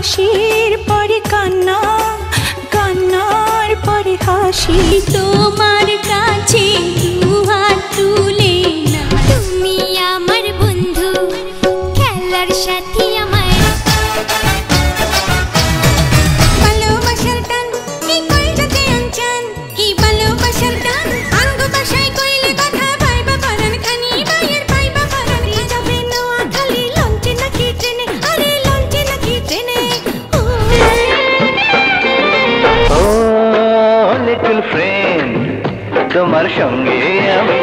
হাসির পরে কান্না, কান্নার পরে হাসি। তোমার কাছে দুহাত তুলে না, তুমি আমার বন্ধু, খেলার সাথী আমার। ভালোবাসার টান কি কইরাতে আনচান, কি ভালোবাসার টান আঙ্গ ভাষায় কইলে কথা পাইবা পরাণ খানি বাইয়ের পাইবা পরাণ। যাবে নোয়া খালি লঞ্চে নাকি ট্রেনে, আরে লঞ্চে নাকি ট্রেনে। ও লিটল ফ্রেন্ড, তোমার সঙ্গে আমি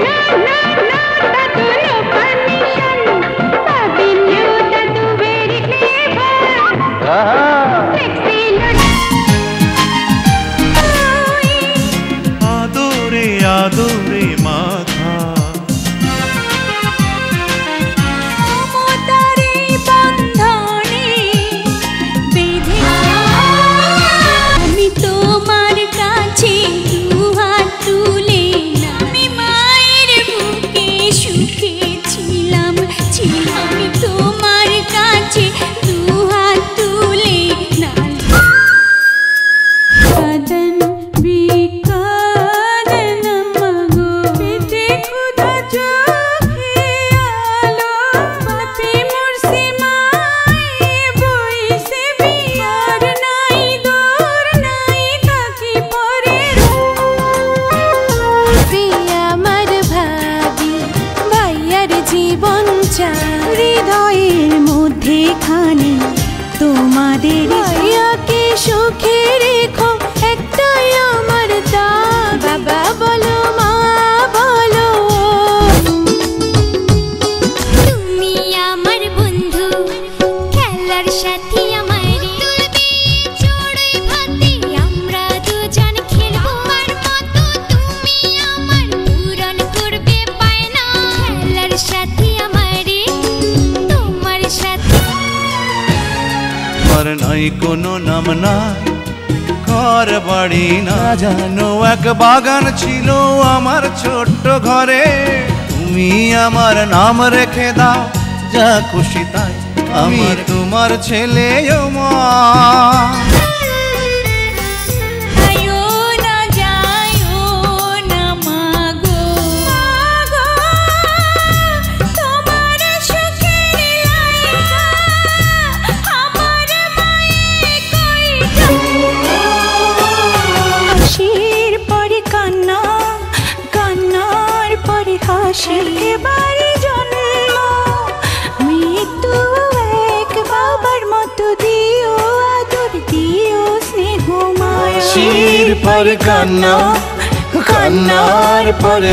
আদরে আদরে মাথা, মমতারে বন্ধনে বেঁধে আমি তোমার কাছে দুহাত তুলে না। আমি মায়ের বুকে সুখে ছিলাম, ছিলাম আমি তোমার কাছে দুহাত তুলে না। কাদন বিকাদন মগো পেটে ক্ষুধা চোখে আলো, বাপে মুর্শি মায়ে বইসে বিয়ার নাই দূর নাই থাকি পরে। আমার ভাগী ভাইয়ার জীবন চাই, হৃদয়ের মধ্যে খানি তোমাদের ভাইয়াকে সুখে রেখো একটাই আমার দাগ। বাবা বলো মা বলো, তুমি আমার বন্ধু, খেলার সাথী আমার। চড়ুই ভাতে আমরা দুজন খেলবো, আমার মতো তুমি আমার পূরণ করবে পায়না। খেলার সাথী আমারে, তোমার সাথে। আর নাই কোনো নাম নাই, ঘর বাড়ি না জানো, এক বাগান ছিল আমার ছোট্ট ঘরে। তুমি আমার নাম রেখে দাও, যা খুশি তাই, আমি তোমার ছেলে ও মা। আয়ো না যায়ো না মাগো, মাগো তোমার সুখের লাইগা আমার মায়ে কইটা। হাসির পরে কান্না, কান্নার পরে হাসি। এবারে জন্ম মৃত্যু এক, বাবার মতো দিও আদর, দিও স্নেহ মায়া। হাসির পরে কান্না, কান্নার পরে